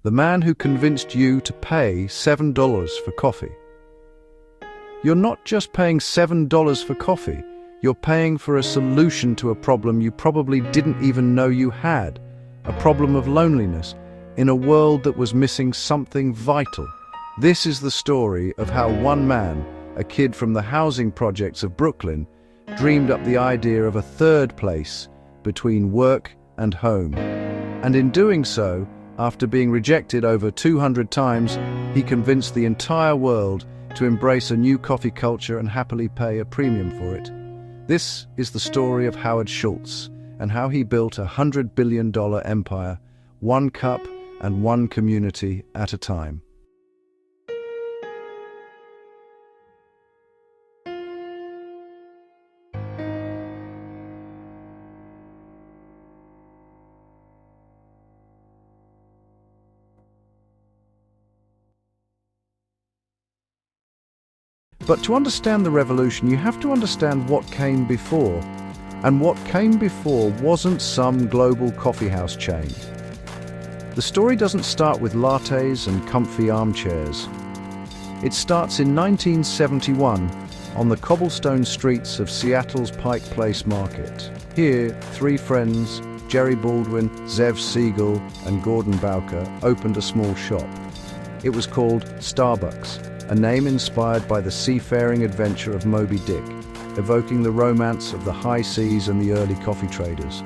the man who convinced you to pay $7 for coffee. You're not just paying $7 for coffee, you're paying for a solution to a problem you probably didn't even know you had, a problem of loneliness, in a world that was missing something vital. This is the story of how one man, a kid from the housing projects of Brooklyn, dreamed up the idea of a third place between work and home. And in doing so, after being rejected over 200 times, he convinced the entire world to embrace a new coffee culture and happily pay a premium for it. This is the story of Howard Schultz and how he built a $100 billion empire, one cup and one community at a time. But to understand the revolution, you have to understand what came before. And what came before wasn't some global coffeehouse chain. The story doesn't start with lattes and comfy armchairs. It starts in 1971 on the cobblestone streets of Seattle's Pike Place Market. Here, three friends, Jerry Baldwin, Zev Siegel, and Gordon Bowker, opened a small shop. It was called Starbucks, a name inspired by the seafaring adventure of Moby Dick, evoking the romance of the high seas and the early coffee traders.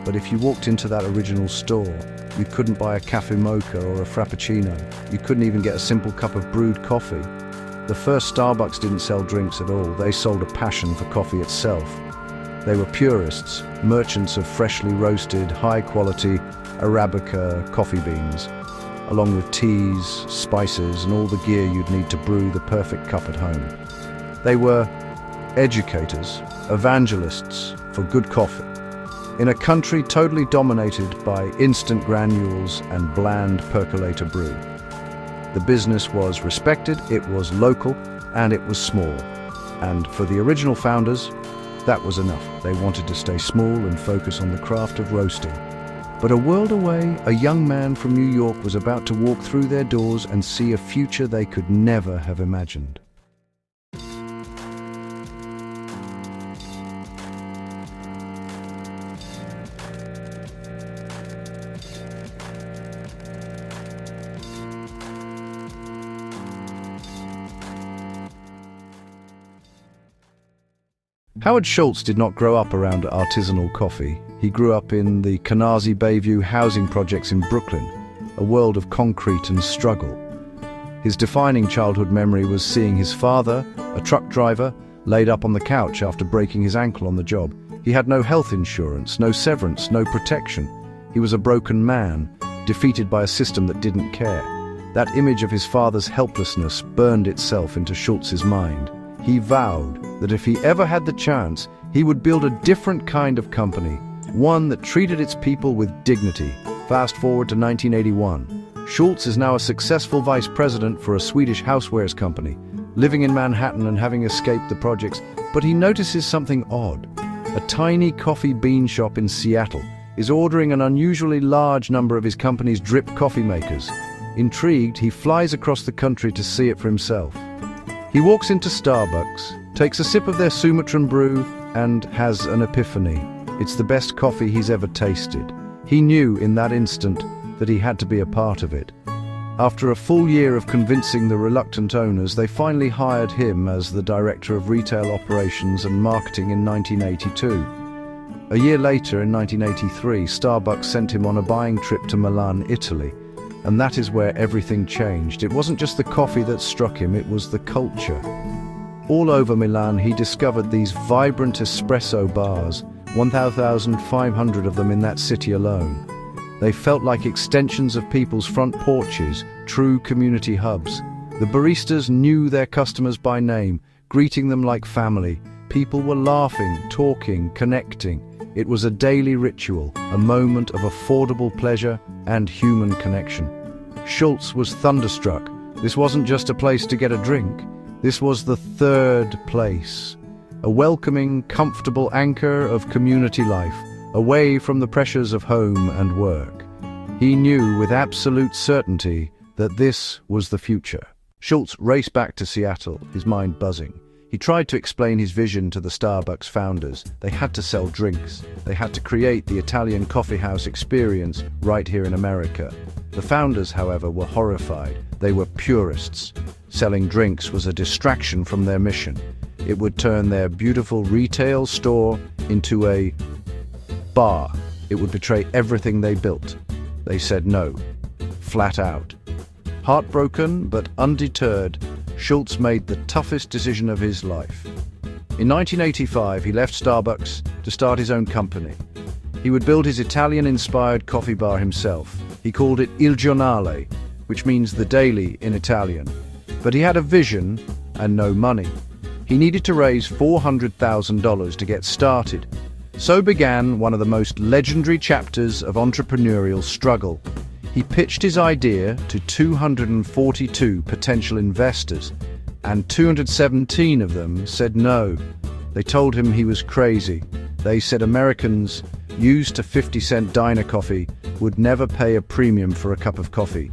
But if you walked into that original store, you couldn't buy a cafe mocha or a frappuccino. You couldn't even get a simple cup of brewed coffee. The first Starbucks didn't sell drinks at all. They sold a passion for coffee itself. They were purists, merchants of freshly roasted, high-quality Arabica coffee beans, along with teas, spices, and all the gear you'd need to brew the perfect cup at home. They were educators, evangelists for good coffee. In a country totally dominated by instant granules and bland percolator brew. The business was respected, it was local, and it was small. And for the original founders, that was enough. They wanted to stay small and focus on the craft of roasting. But a world away, a young man from New York was about to walk through their doors and see a future they could never have imagined. Howard Schultz did not grow up around artisanal coffee. He grew up in the Canarsie Bayview housing projects in Brooklyn, a world of concrete and struggle. His defining childhood memory was seeing his father, a truck driver, laid up on the couch after breaking his ankle on the job. He had no health insurance, no severance, no protection. He was a broken man, defeated by a system that didn't care. That image of his father's helplessness burned itself into Schultz's mind. He vowed that if he ever had the chance, he would build a different kind of company, one that treated its people with dignity. Fast forward to 1981. Schultz is now a successful vice president for a Swedish housewares company, living in Manhattan and having escaped the projects, but he notices something odd. A tiny coffee bean shop in Seattle is ordering an unusually large number of his company's drip coffee makers. Intrigued, he flies across the country to see it for himself. He walks into Starbucks, takes a sip of their Sumatran brew, and has an epiphany. It's the best coffee he's ever tasted. He knew in that instant that he had to be a part of it. After a full year of convincing the reluctant owners, they finally hired him as the director of retail operations and marketing in 1982. A year later, in 1983, Starbucks sent him on a buying trip to Milan, Italy. And that is where everything changed. It wasn't just the coffee that struck him, it was the culture. All over Milan, he discovered these vibrant espresso bars, 1,500 of them in that city alone. They felt like extensions of people's front porches, true community hubs. The baristas knew their customers by name, greeting them like family. People were laughing, talking, connecting. It was a daily ritual, a moment of affordable pleasure and human connection. Schultz was thunderstruck. This wasn't just a place to get a drink. This was the third place. A welcoming, comfortable anchor of community life, away from the pressures of home and work. He knew with absolute certainty that this was the future. Schultz raced back to Seattle, his mind buzzing. He tried to explain his vision to the Starbucks founders. They had to sell drinks. They had to create the Italian coffeehouse experience right here in America. The founders, however, were horrified. They were purists. Selling drinks was a distraction from their mission. It would turn their beautiful retail store into a bar. It would betray everything they built. They said no, flat out. Heartbroken but undeterred, Schultz made the toughest decision of his life. In 1985, he left Starbucks to start his own company. He would build his Italian-inspired coffee bar himself. He called it Il Giornale, which means the daily in Italian. But he had a vision and no money. He needed to raise $400,000 to get started. So began one of the most legendary chapters of entrepreneurial struggle. He pitched his idea to 242 potential investors, and 217 of them said no. They told him he was crazy. They said Americans, used to 50-cent diner coffee, would never pay a premium for a cup of coffee.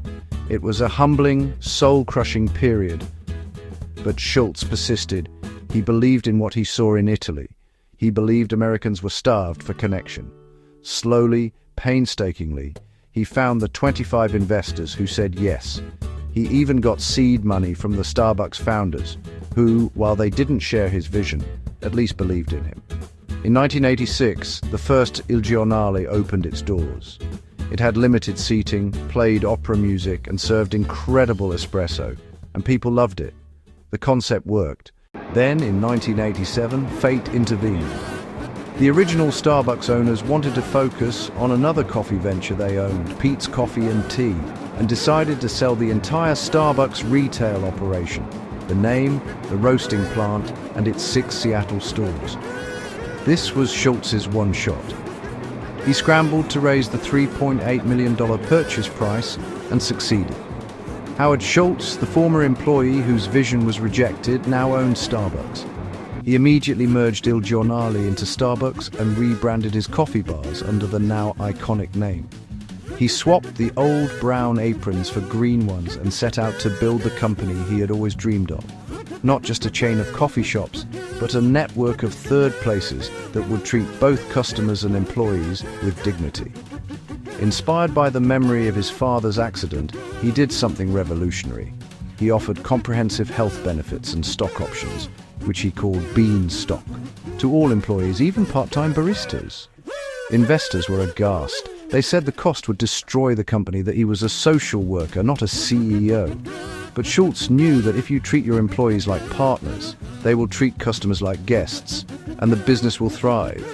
It was a humbling, soul-crushing period. But Schultz persisted. He believed in what he saw in Italy. He believed Americans were starved for connection. Slowly, painstakingly, he found the 25 investors who said yes. He even got seed money from the Starbucks founders, who, while they didn't share his vision, at least believed in him. In 1986, the first Il Giornale opened its doors. It had limited seating, played opera music, and served incredible espresso, and people loved it. The concept worked. Then, in 1987, fate intervened. The original Starbucks owners wanted to focus on another coffee venture they owned, Peet's Coffee and Tea, and decided to sell the entire Starbucks retail operation, the name, the roasting plant, and its 6 Seattle stores. This was Schultz's one shot. He scrambled to raise the $3.8 million purchase price and succeeded. Howard Schultz, the former employee whose vision was rejected, now owned Starbucks. He immediately merged Il Giornale into Starbucks and rebranded his coffee bars under the now iconic name. He swapped the old brown aprons for green ones and set out to build the company he had always dreamed of. Not just a chain of coffee shops, but a network of third places that would treat both customers and employees with dignity. Inspired by the memory of his father's accident, he did something revolutionary. He offered comprehensive health benefits and stock options, which he called Bean Stock, to all employees, even part-time baristas. Investors were aghast. They said the cost would destroy the company, that he was a social worker, not a CEO. But Schultz knew that if you treat your employees like partners, they will treat customers like guests, and the business will thrive.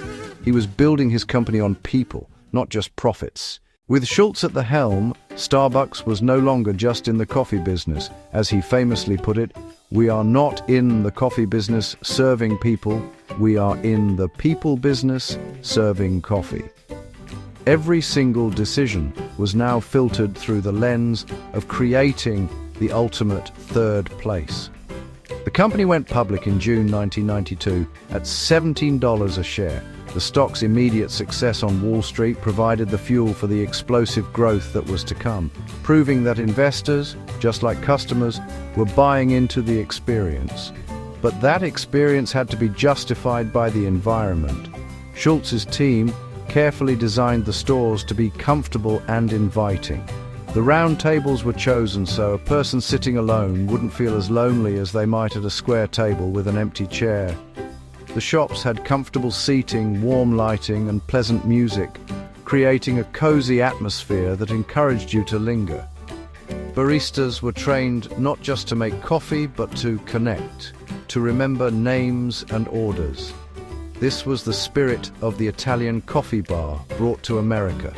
He was building his company on people, not just profits. With Schultz at the helm, Starbucks was no longer just in the coffee business. As he famously put it, "We are not in the coffee business serving people, we are in the people business serving coffee." Every single decision was now filtered through the lens of creating the ultimate third place. The company went public in June 1992 at $17 a share. The stock's immediate success on Wall Street provided the fuel for the explosive growth that was to come, proving that investors, just like customers, were buying into the experience. But that experience had to be justified by the environment. Schultz's team carefully designed the stores to be comfortable and inviting. The round tables were chosen so a person sitting alone wouldn't feel as lonely as they might at a square table with an empty chair. The shops had comfortable seating, warm lighting, and pleasant music, creating a cozy atmosphere that encouraged you to linger. Baristas were trained not just to make coffee, but to connect, to remember names and orders. This was the spirit of the Italian coffee bar brought to America.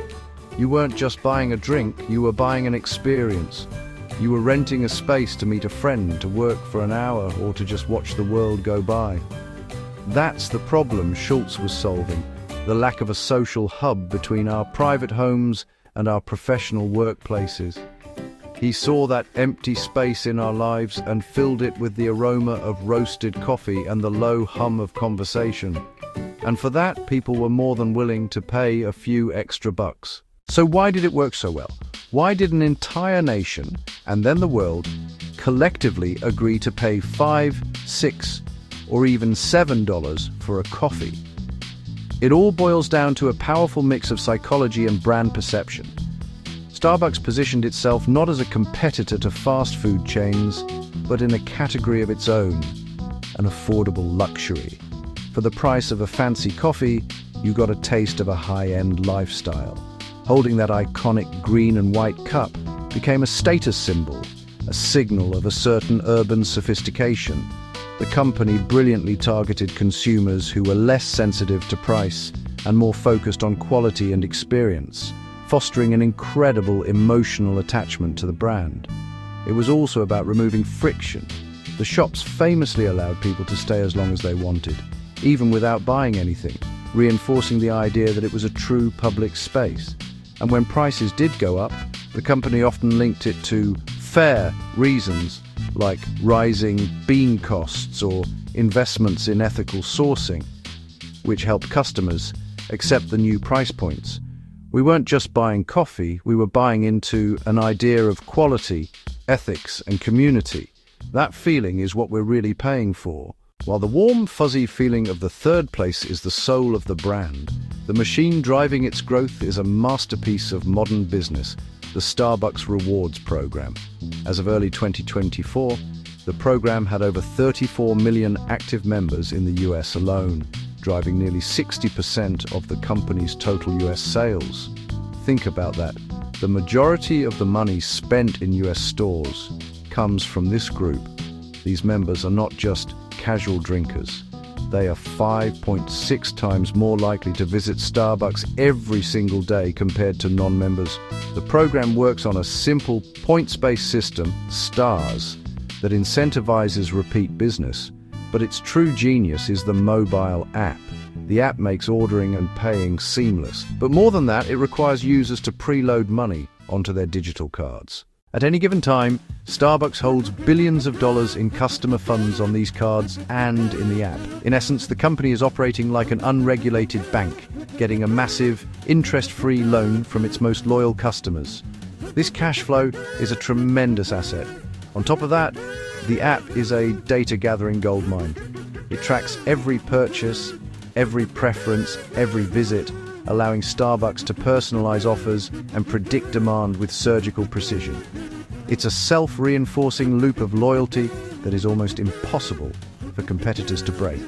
You weren't just buying a drink, you were buying an experience. You were renting a space to meet a friend, to work for an hour, or to just watch the world go by. That's the problem Schultz was solving, the lack of a social hub between our private homes and our professional workplaces. He saw that empty space in our lives and filled it with the aroma of roasted coffee and the low hum of conversation. And for that, people were more than willing to pay a few extra bucks. So why did it work so well? Why did an entire nation, and then the world, collectively agree to pay $5, $6, or even $7 for a coffee? It all boils down to a powerful mix of psychology and brand perception. Starbucks positioned itself not as a competitor to fast food chains, but in a category of its own, an affordable luxury. For the price of a fancy coffee, you got a taste of a high-end lifestyle. Holding that iconic green and white cup became a status symbol, a signal of a certain urban sophistication. The company brilliantly targeted consumers who were less sensitive to price and more focused on quality and experience, fostering an incredible emotional attachment to the brand. It was also about removing friction. The shops famously allowed people to stay as long as they wanted, even without buying anything, reinforcing the idea that it was a true public space. And when prices did go up, the company often linked it to fair reasons like rising bean costs or investments in ethical sourcing, which helped customers accept the new price points. We weren't just buying coffee, we were buying into an idea of quality, ethics, and community. That feeling is what we're really paying for. While the warm, fuzzy feeling of the third place is the soul of the brand, the machine driving its growth is a masterpiece of modern business, the Starbucks Rewards program. As of early 2024, the program had over 34 million active members in the US alone, driving nearly 60% of the company's total US sales. Think about that. The majority of the money spent in US stores comes from this group. These members are not just casual drinkers. They are 5.6 times more likely to visit Starbucks every single day compared to non-members. The program works on a simple points-based system, stars, that incentivizes repeat business. But its true genius is the mobile app. The app makes ordering and paying seamless. But more than that, it requires users to preload money onto their digital cards. At any given time, Starbucks holds billions of dollars in customer funds on these cards and in the app. In essence, the company is operating like an unregulated bank, getting a massive, interest-free loan from its most loyal customers. This cash flow is a tremendous asset. On top of that, the app is a data-gathering goldmine. It tracks every purchase, every preference, every visit, allowing Starbucks to personalize offers and predict demand with surgical precision. It's a self-reinforcing loop of loyalty that is almost impossible for competitors to break.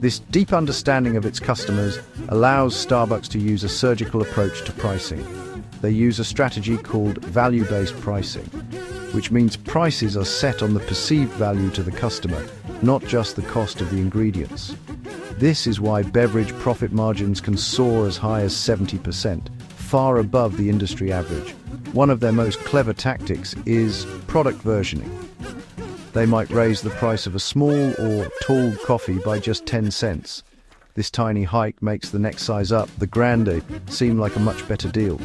This deep understanding of its customers allows Starbucks to use a surgical approach to pricing. They use a strategy called value-based pricing, which means prices are set on the perceived value to the customer, not just the cost of the ingredients. This is why beverage profit margins can soar as high as 70%, far above the industry average. One of their most clever tactics is product versioning. They might raise the price of a small or tall coffee by just 10 cents. This tiny hike makes the next size up, the grande, seem like a much better deal,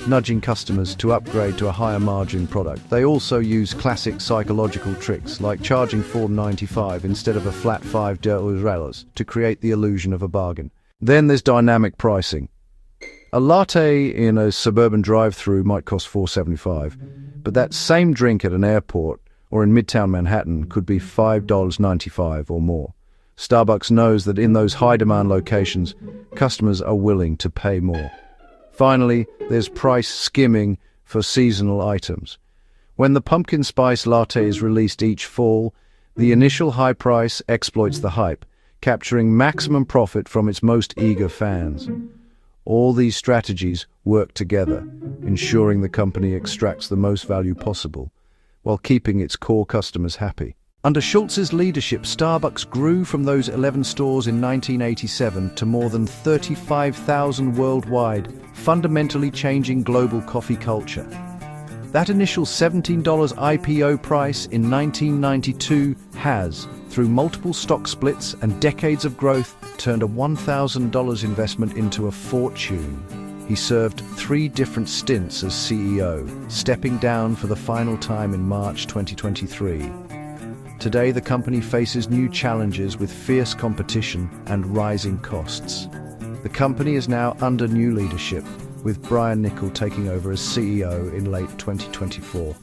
nudging customers to upgrade to a higher margin product. They also use classic psychological tricks, like charging $4.95 instead of a flat $5 to create the illusion of a bargain. Then there's dynamic pricing. A latte in a suburban drive-thru might cost $4.75, but that same drink at an airport or in Midtown Manhattan could be $5.95 or more. Starbucks knows that in those high-demand locations, customers are willing to pay more. Finally, there's price skimming for seasonal items. When the pumpkin spice latte is released each fall, the initial high price exploits the hype, capturing maximum profit from its most eager fans. All these strategies work together, ensuring the company extracts the most value possible, while keeping its core customers happy. Under Schultz's leadership, Starbucks grew from those 11 stores in 1987 to more than 35,000 worldwide, fundamentally changing global coffee culture. That initial $17 IPO price in 1992 has, through multiple stock splits and decades of growth, turned a $1,000 investment into a fortune. He served 3 different stints as CEO, stepping down for the final time in March 2023. Today, the company faces new challenges with fierce competition and rising costs. The company is now under new leadership, with Brian Niccol taking over as CEO in late 2024.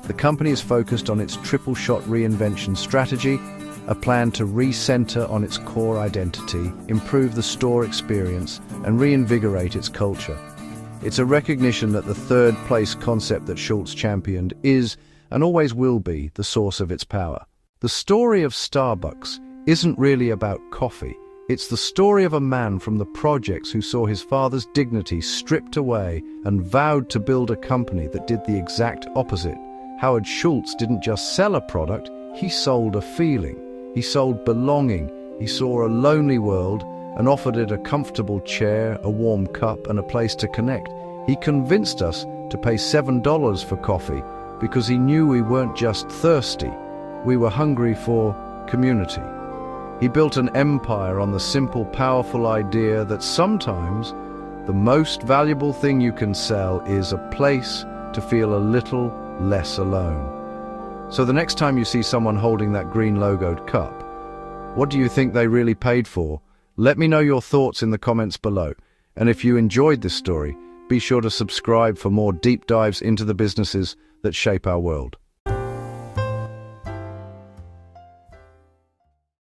The company is focused on its triple-shot reinvention strategy, a plan to recenter on its core identity, improve the store experience, and reinvigorate its culture. It's a recognition that the third-place concept that Schultz championed is, and always will be, the source of its power. The story of Starbucks isn't really about coffee. It's the story of a man from the projects who saw his father's dignity stripped away and vowed to build a company that did the exact opposite. Howard Schultz didn't just sell a product, he sold a feeling. He sold belonging. He saw a lonely world and offered it a comfortable chair, a warm cup, and a place to connect. He convinced us to pay $7 for coffee because he knew we weren't just thirsty, we were hungry for community. He built an empire on the simple, powerful idea that sometimes the most valuable thing you can sell is a place to feel a little less alone. So the next time you see someone holding that green logoed cup, what do you think they really paid for? Let me know your thoughts in the comments below. And if you enjoyed this story, be sure to subscribe for more deep dives into the businesses that shape our world.